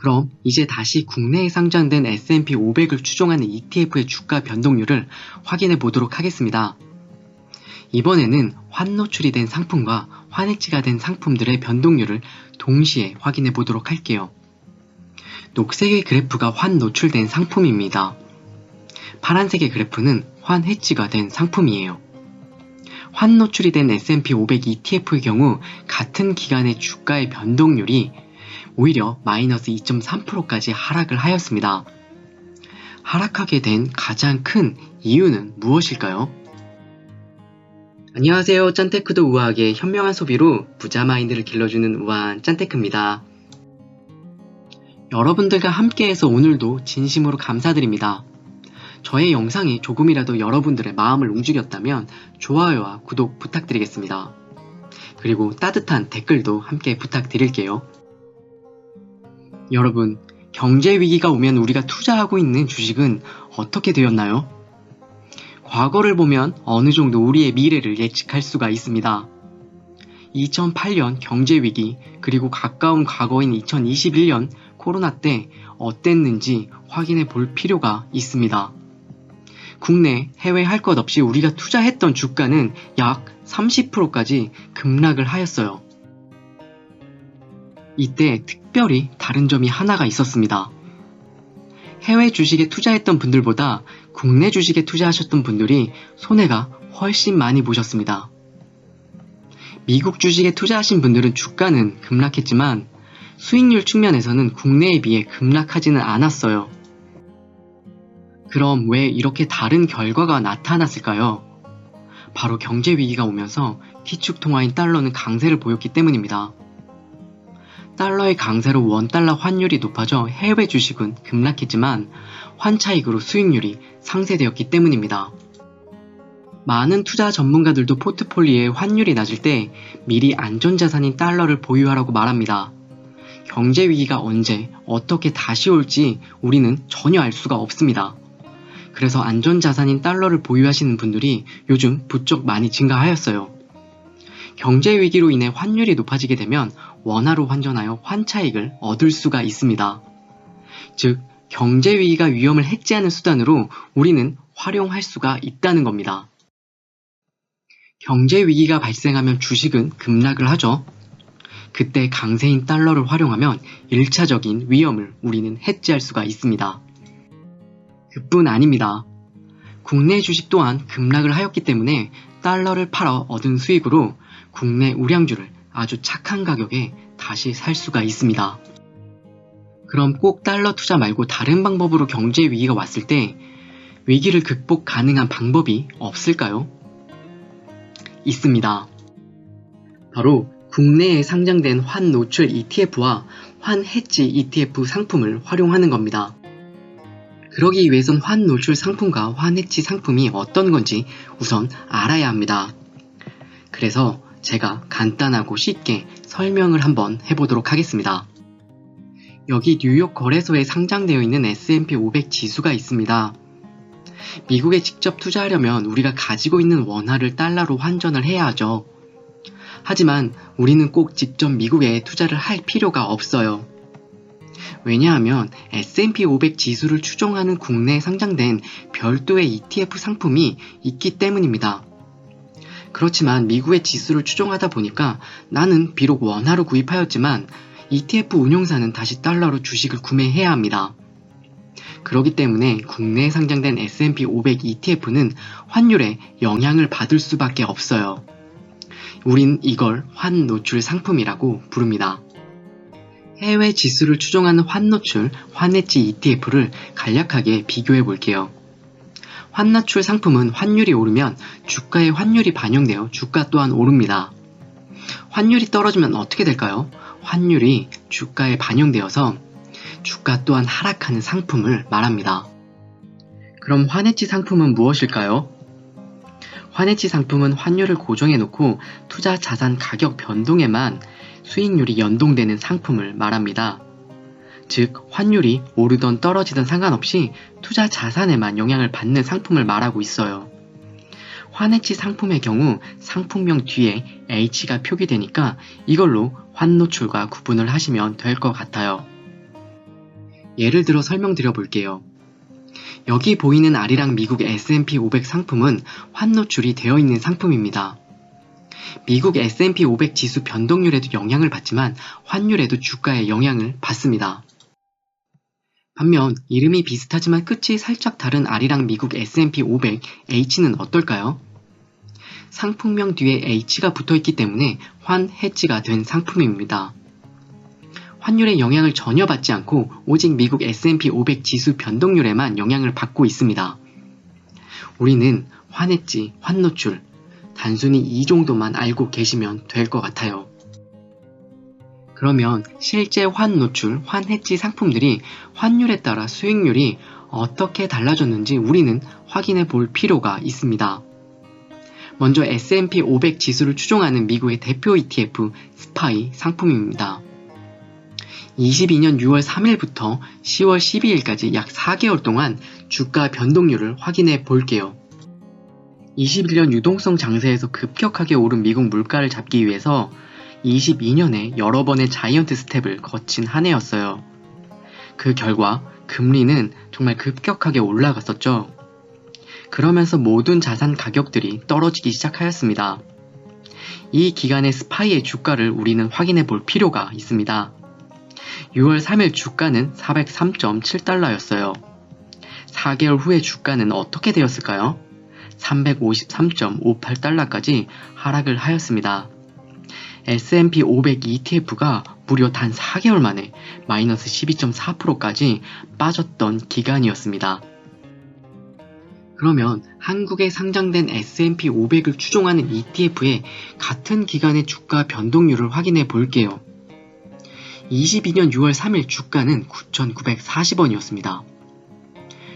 그럼 이제 다시 국내에 상장된 S&P 500을 추종하는 ETF의 주가 변동률을 확인해 보도록 하겠습니다. 이번에는 환 노출이 된 상품과 환해지가 된 상품들의 변동률을 동시에 확인해 보도록 할게요. 녹색의 그래프가 환 노출된 상품입니다. 파란색의 그래프는 환 해지가 된 상품이에요. 환 노출이 된 S&P 500 ETF의 경우 같은 기간의 주가의 변동률이 오히려 마이너스 2.3%까지 하락을 하였습니다. 하락하게 된 가장 큰 이유는 무엇일까요? 안녕하세요. 짠테크도 우아하게 현명한 소비로 부자 마인드를 길러주는 우아한 짠테크입니다. 여러분들과 함께해서 오늘도 진심으로 감사드립니다. 저의 영상이 조금이라도 여러분들의 마음을 움직였다면 좋아요와 구독 부탁드리겠습니다. 그리고 따뜻한 댓글도 함께 부탁드릴게요. 여러분, 경제위기가 오면 우리가 투자하고 있는 주식은 어떻게 되었나요? 과거를 보면 어느 정도 우리의 미래를 예측할 수가 있습니다. 2008년 경제위기, 그리고 가까운 과거인 2021년 코로나 때 어땠는지 확인해 볼 필요가 있습니다. 국내, 해외 할 것 없이 우리가 투자했던 주가는 약 30%까지 급락을 하였어요. 이때 특별히 다른 점이 하나가 있었습니다. 해외 주식에 투자했던 분들보다 국내 주식에 투자하셨던 분들이 손해가 훨씬 많이 보셨습니다. 미국 주식에 투자하신 분들은 주가는 급락했지만 수익률 측면에서는 국내에 비해 급락하지는 않았어요. 그럼 왜 이렇게 다른 결과가 나타났을까요? 바로 경제위기가 오면서 기축통화인 달러는 강세를 보였기 때문입니다. 달러의 강세로 원달러 환율이 높아져 해외 주식은 급락했지만 환차익으로 수익률이 상쇄되었기 때문입니다. 많은 투자 전문가들도 포트폴리오의 환율이 낮을 때 미리 안전자산인 달러를 보유하라고 말합니다. 경제위기가 언제, 어떻게 다시 올지 우리는 전혀 알 수가 없습니다. 그래서 안전자산인 달러를 보유하시는 분들이 요즘 부쩍 많이 증가하였어요. 경제위기로 인해 환율이 높아지게 되면 원화로 환전하여 환차익을 얻을 수가 있습니다. 즉, 경제위기가 위험을 해지하는 수단으로 우리는 활용할 수가 있다는 겁니다. 경제위기가 발생하면 주식은 급락을 하죠. 그때 강세인 달러를 활용하면 1차적인 위험을 우리는 해지할 수가 있습니다. 그뿐 아닙니다. 국내 주식 또한 급락을 하였기 때문에 달러를 팔아 얻은 수익으로 국내 우량주를 아주 착한 가격에 다시 살 수가 있습니다. 그럼 꼭 달러 투자 말고 다른 방법으로 경제 위기가 왔을 때 위기를 극복 가능한 방법이 없을까요? 있습니다. 바로 국내에 상장된 환 노출 ETF와 환 해지 ETF 상품을 활용하는 겁니다. 그러기 위해선 환 노출 상품과 환 해지 상품이 어떤 건지 우선 알아야 합니다. 그래서 제가 간단하고 쉽게 설명을 한번 해보도록 하겠습니다. 여기 뉴욕 거래소에 상장되어 있는 S&P 500 지수가 있습니다. 미국에 직접 투자하려면 우리가 가지고 있는 원화를 달러로 환전을 해야 하죠. 하지만 우리는 꼭 직접 미국에 투자를 할 필요가 없어요. 왜냐하면 S&P 500 지수를 추종하는 국내에 상장된 별도의 ETF 상품이 있기 때문입니다. 그렇지만 미국의 지수를 추종하다 보니까 나는 비록 원화로 구입하였지만 ETF 운용사는 다시 달러로 주식을 구매해야 합니다. 그렇기 때문에 국내에 상장된 S&P 500 ETF는 환율에 영향을 받을 수밖에 없어요. 우린 이걸 환 노출 상품이라고 부릅니다. 해외 지수를 추종하는 환 노출, 환 해지 ETF를 간략하게 비교해 볼게요. 환 노출 상품은 환율이 오르면 주가에 환율이 반영되어 주가 또한 오릅니다. 환율이 떨어지면 어떻게 될까요? 환율이 주가에 반영되어서 주가 또한 하락하는 상품을 말합니다. 그럼 환 해지 상품은 무엇일까요? 환 해지 상품은 환율을 고정해 놓고 투자 자산 가격 변동에만 수익률이 연동되는 상품을 말합니다. 즉, 환율이 오르던 떨어지던 상관없이 투자 자산에만 영향을 받는 상품을 말하고 있어요. 환 해지 상품의 경우 상품명 뒤에 H가 표기되니까 이걸로 환 노출과 구분을 하시면 될 것 같아요. 예를 들어 설명드려 볼게요. 여기 보이는 아리랑 미국 S&P 500 상품은 환 노출이 되어 있는 상품입니다. 미국 S&P 500 지수 변동률에도 영향을 받지만 환율에도 주가에 영향을 받습니다. 반면 이름이 비슷하지만 끝이 살짝 다른 아리랑 미국 S&P 500 H는 어떨까요? 상품명 뒤에 H가 붙어있기 때문에 환 해지가 된 상품입니다. 환율에 영향을 전혀 받지 않고 오직 미국 S&P 500 지수 변동률에만 영향을 받고 있습니다. 우리는 환 해지, 환 노출, 단순히 이 정도만 알고 계시면 될 것 같아요. 그러면 실제 환 노출, 환 해지 상품들이 환율에 따라 수익률이 어떻게 달라졌는지 우리는 확인해 볼 필요가 있습니다. 먼저 S&P 500 지수를 추종하는 미국의 대표 ETF 스파이 상품입니다. 22년 6월 3일부터 10월 12일까지 약 4개월 동안 주가 변동률을 확인해 볼게요. 21년 유동성 장세에서 급격하게 오른 미국 물가를 잡기 위해서 22년에 여러 번의 자이언트 스텝을 거친 한 해였어요. 그 결과 금리는 정말 급격하게 올라갔었죠. 그러면서 모든 자산 가격들이 떨어지기 시작하였습니다. 이 기간의 스파이의 주가를 우리는 확인해 볼 필요가 있습니다. 6월 3일 주가는 403.7달러였어요. 4개월 후의 주가는 어떻게 되었을까요? 353.58달러까지 하락을 하였습니다. S&P 500 ETF가 무려 단 4개월 만에 마이너스 12.4%까지 빠졌던 기간이었습니다. 그러면 한국에 상장된 S&P 500을 추종하는 ETF의 같은 기간의 주가 변동률을 확인해 볼게요. 22년 6월 3일 주가는 9,940원이었습니다.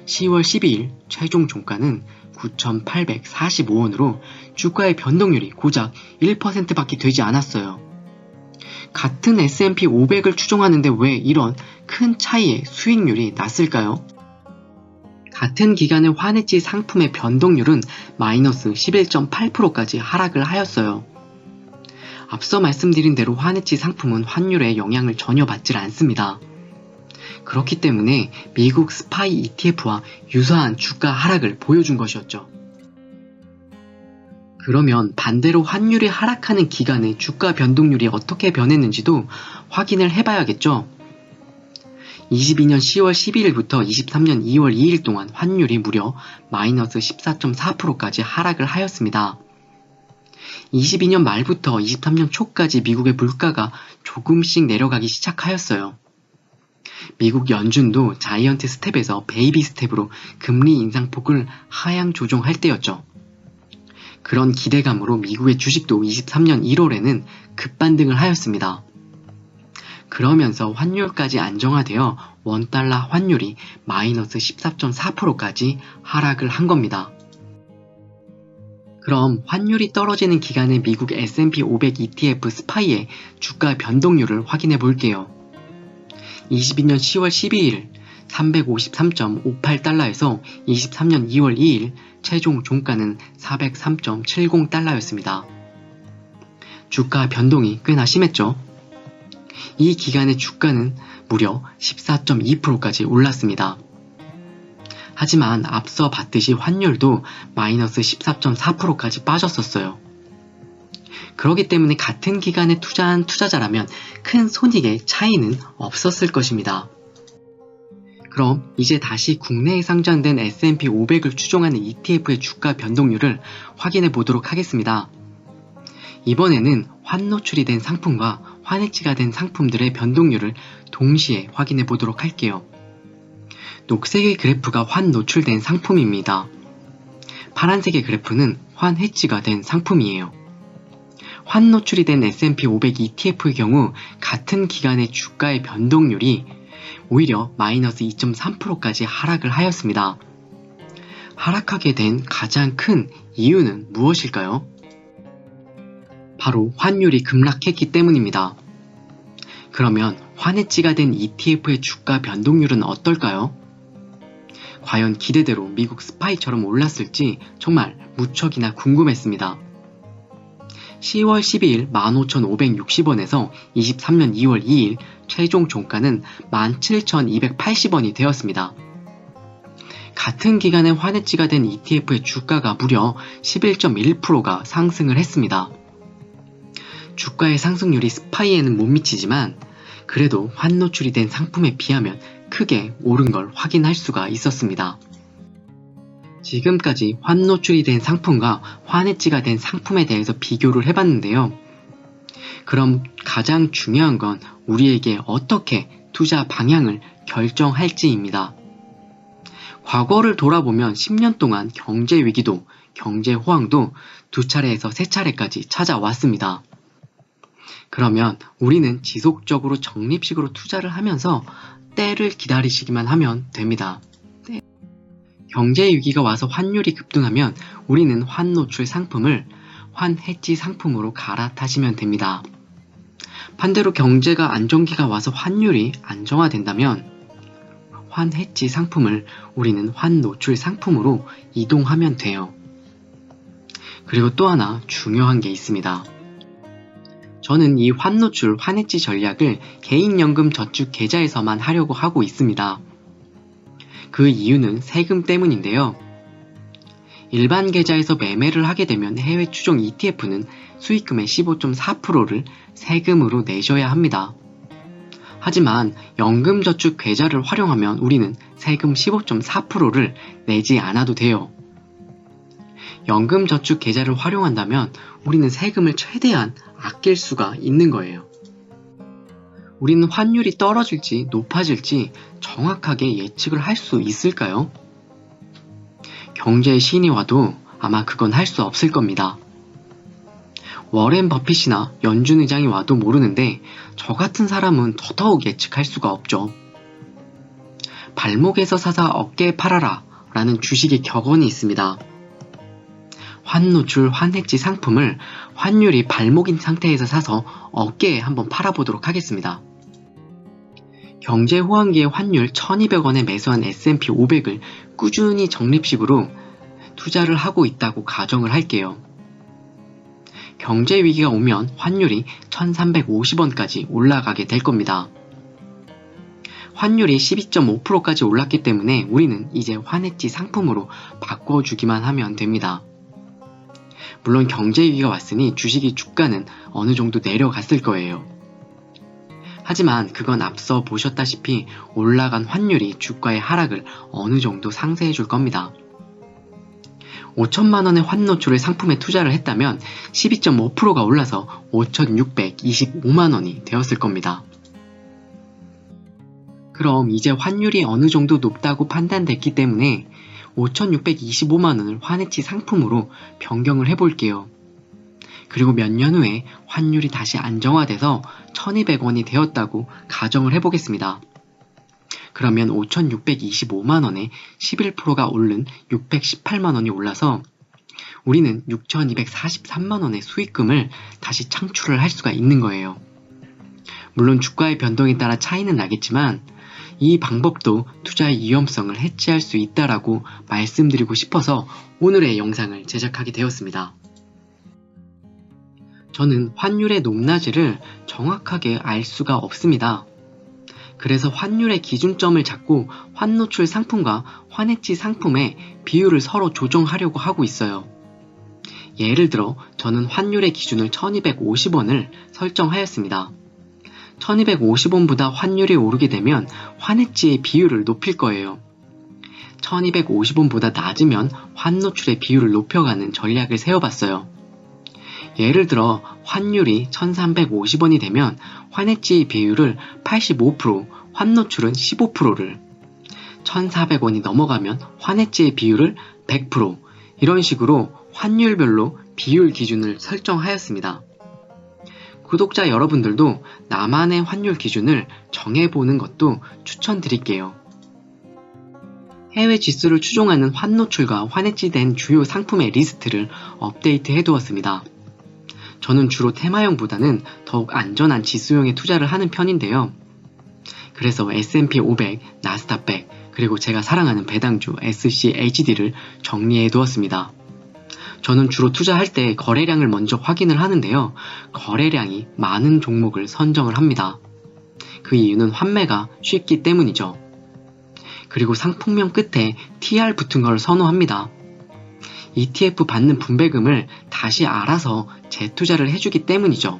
10월 12일 최종 종가는 9,845원으로 주가의 변동률이 고작 1%밖에 되지 않았어요. 같은 S&P 500을 추종하는데 왜 이런 큰 차이의 수익률이 났을까요? 같은 기간의 환해지 상품의 변동률은 마이너스 11.8%까지 하락을 하였어요. 앞서 말씀드린 대로 환해지 상품은 환율에 영향을 전혀 받질 않습니다. 그렇기 때문에 미국 스파이 ETF와 유사한 주가 하락을 보여준 것이었죠. 그러면 반대로 환율이 하락하는 기간에 주가 변동률이 어떻게 변했는지도 확인을 해봐야겠죠. 22년 10월 12일부터 23년 2월 2일 동안 환율이 무려 마이너스 14.4%까지 하락을 하였습니다. 22년 말부터 23년 초까지 미국의 물가가 조금씩 내려가기 시작하였어요. 미국 연준도 자이언트 스텝에서 베이비 스텝으로 금리 인상폭을 하향 조정할 때였죠. 그런 기대감으로 미국의 주식도 23년 1월에는 급반등을 하였습니다. 그러면서 환율까지 안정화되어 원달러 환율이 마이너스 14.4%까지 하락을 한 겁니다. 그럼 환율이 떨어지는 기간의 미국 S&P 500 ETF 스파이의 주가 변동률을 확인해 볼게요. 22년 10월 12일 353.58달러에서 23년 2월 2일 최종 종가는 403.70달러였습니다. 주가 변동이 꽤나 심했죠. 이 기간의 주가는 무려 14.2%까지 올랐습니다. 하지만 앞서 봤듯이 환율도 마이너스 14.4%까지 빠졌었어요. 그렇기 때문에 같은 기간에 투자한 투자자라면 큰 손익의 차이는 없었을 것입니다. 그럼 이제 다시 국내에 상장된 S&P 500을 추종하는 ETF의 주가 변동률을 확인해 보도록 하겠습니다. 이번에는 환 노출이 된 상품과 환해지가 된 상품들의 변동률을 동시에 확인해 보도록 할게요. 녹색의 그래프가 환 노출된 상품입니다. 파란색의 그래프는 환 해지가 된 상품이에요. 환 노출이 된 S&P 500 ETF의 경우 같은 기간의 주가의 변동률이 오히려 마이너스 2.3%까지 하락을 하였습니다. 하락하게 된 가장 큰 이유는 무엇일까요? 바로 환율이 급락했기 때문입니다. 그러면 환해지가 된 ETF의 주가 변동률은 어떨까요? 과연 기대대로 미국 스파이처럼 올랐을지 정말 무척이나 궁금했습니다. 10월 12일 15,560원에서 23년 2월 2일 최종 종가는 17,280원이 되었습니다. 같은 기간에 환해지가 된 ETF의 주가가 무려 11.1%가 상승을 했습니다. 주가의 상승률이 스파이에는 못 미치지만 그래도 환 노출이 된 상품에 비하면 크게 오른 걸 확인할 수가 있었습니다. 지금까지 환 노출이 된 상품과 환해지가 된 상품에 대해서 비교를 해봤는데요. 그럼 가장 중요한 건 우리에게 어떻게 투자 방향을 결정할지입니다. 과거를 돌아보면 10년 동안 경제 위기도 경제 호황도 2차례에서 3차례까지 찾아왔습니다. 그러면 우리는 지속적으로 적립식으로 투자를 하면서 때를 기다리시기만 하면 됩니다. 경제 위기가 와서 환율이 급등하면 우리는 환 노출 상품을 환 해지 상품으로 갈아타시면 됩니다. 반대로 경제가 안정기가 와서 환율이 안정화된다면 환 해지 상품을 우리는 환 노출 상품으로 이동하면 돼요. 그리고 또 하나 중요한 게 있습니다. 저는 이 환 노출, 환 해지 전략을 개인연금 저축 계좌에서만 하려고 하고 있습니다. 그 이유는 세금 때문인데요. 일반 계좌에서 매매를 하게 되면 해외 추종 ETF는 수익금의 15.4%를 세금으로 내셔야 합니다. 하지만 연금저축 계좌를 활용하면 우리는 세금 15.4%를 내지 않아도 돼요. 연금저축 계좌를 활용한다면 우리는 세금을 최대한 아낄 수가 있는 거예요. 우리는 환율이 떨어질지 높아질지 정확하게 예측을 할 수 있을까요? 경제의 신이 와도 아마 그건 할 수 없을 겁니다. 워렌 버핏이나 연준 의장이 와도 모르는데 저 같은 사람은 더더욱 예측할 수가 없죠. 발목에서 사서 어깨에 팔아라 라는 주식의 격언이 있습니다. 환 노출, 환 해지 상품을 환율이 발목인 상태에서 사서 어깨에 한번 팔아보도록 하겠습니다. 경제 호황기에 환율 1200원에 매수한 S&P 500을 꾸준히 적립식으로 투자를 하고 있다고 가정을 할게요. 경제 위기가 오면 환율이 1350원까지 올라가게 될 겁니다. 환율이 12.5%까지 올랐기 때문에 우리는 이제 환해지 상품으로 바꿔주기만 하면 됩니다. 물론 경제 위기가 왔으니 주식의 주가는 어느 정도 내려갔을 거예요. 하지만 그건 앞서 보셨다시피 올라간 환율이 주가의 하락을 어느 정도 상쇄해 줄 겁니다. 5천만원의 환 노출을 상품에 투자를 했다면 12.5%가 올라서 5,625만원이 되었을 겁니다. 그럼 이제 환율이 어느 정도 높다고 판단됐기 때문에 5,625만원을 환해지 상품으로 변경을 해볼게요. 그리고 몇 년 후에 환율이 다시 안정화돼서 1,200원이 되었다고 가정을 해보겠습니다. 그러면 5,625만원에 11%가 오른 618만원이 올라서 우리는 6,243만원의 수익금을 다시 창출을 할 수가 있는 거예요. 물론 주가의 변동에 따라 차이는 나겠지만 이 방법도 투자의 위험성을 해치할 수 있다라고 말씀드리고 싶어서 오늘의 영상을 제작하게 되었습니다. 저는 환율의 높낮이를 정확하게 알 수가 없습니다. 그래서 환율의 기준점을 잡고 환 노출 상품과 환해지 상품의 비율을 서로 조정하려고 하고 있어요. 예를 들어 저는 환율의 기준을 1250원을 설정하였습니다. 1250원보다 환율이 오르게 되면 환해지의 비율을 높일 거예요. 1250원보다 낮으면 환 노출의 비율을 높여가는 전략을 세워봤어요. 예를 들어 환율이 1350원이 되면 환해지 비율을 85%, 환 노출은 15%를 1400원이 넘어가면 환해지의 비율을 100%, 이런 식으로 환율별로 비율 기준을 설정하였습니다. 구독자 여러분들도 나만의 환율 기준을 정해보는 것도 추천드릴게요. 해외 지수를 추종하는 환 노출과 환해지된 주요 상품의 리스트를 업데이트 해두었습니다. 저는 주로 테마형보다는 더욱 안전한 지수형에 투자를 하는 편인데요. 그래서 S&P 500, 나스닥 100, 그리고 제가 사랑하는 배당주 SCHD를 정리해 두었습니다. 저는 주로 투자할 때 거래량을 먼저 확인을 하는데요. 거래량이 많은 종목을 선정을 합니다. 그 이유는 환매가 쉽기 때문이죠. 그리고 상품명 끝에 TR 붙은 걸 선호합니다. ETF 받는 분배금을 다시 알아서 재투자를 해주기 때문이죠.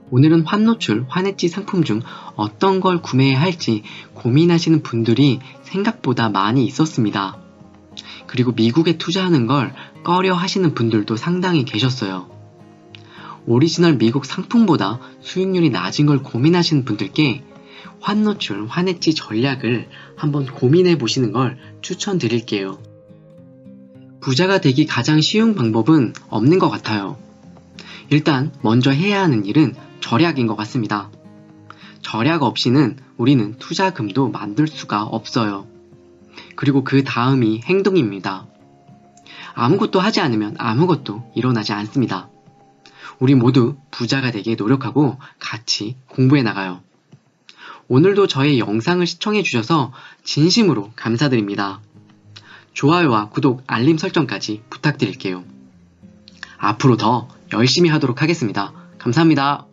오늘은 환노출, 환해지 상품 중 어떤 걸 구매해야 할지 고민하시는 분들이 생각보다 많이 있었습니다. 그리고 미국에 투자하는 걸 꺼려 하시는 분들도 상당히 계셨어요. 오리지널 미국 상품보다 수익률이 낮은 걸 고민하시는 분들께 환노출, 환해지 전략을 한번 고민해 보시는 걸 추천드릴게요. 부자가 되기 가장 쉬운 방법은 없는 것 같아요. 일단 먼저 해야 하는 일은 절약인 것 같습니다. 절약 없이는 우리는 투자금도 만들 수가 없어요. 그리고 그 다음이 행동입니다. 아무것도 하지 않으면 아무것도 일어나지 않습니다. 우리 모두 부자가 되게 노력하고 같이 공부해 나가요. 오늘도 저의 영상을 시청해 주셔서 진심으로 감사드립니다. 좋아요와 구독, 알림 설정까지 부탁드릴게요. 앞으로 더 열심히 하도록 하겠습니다. 감사합니다.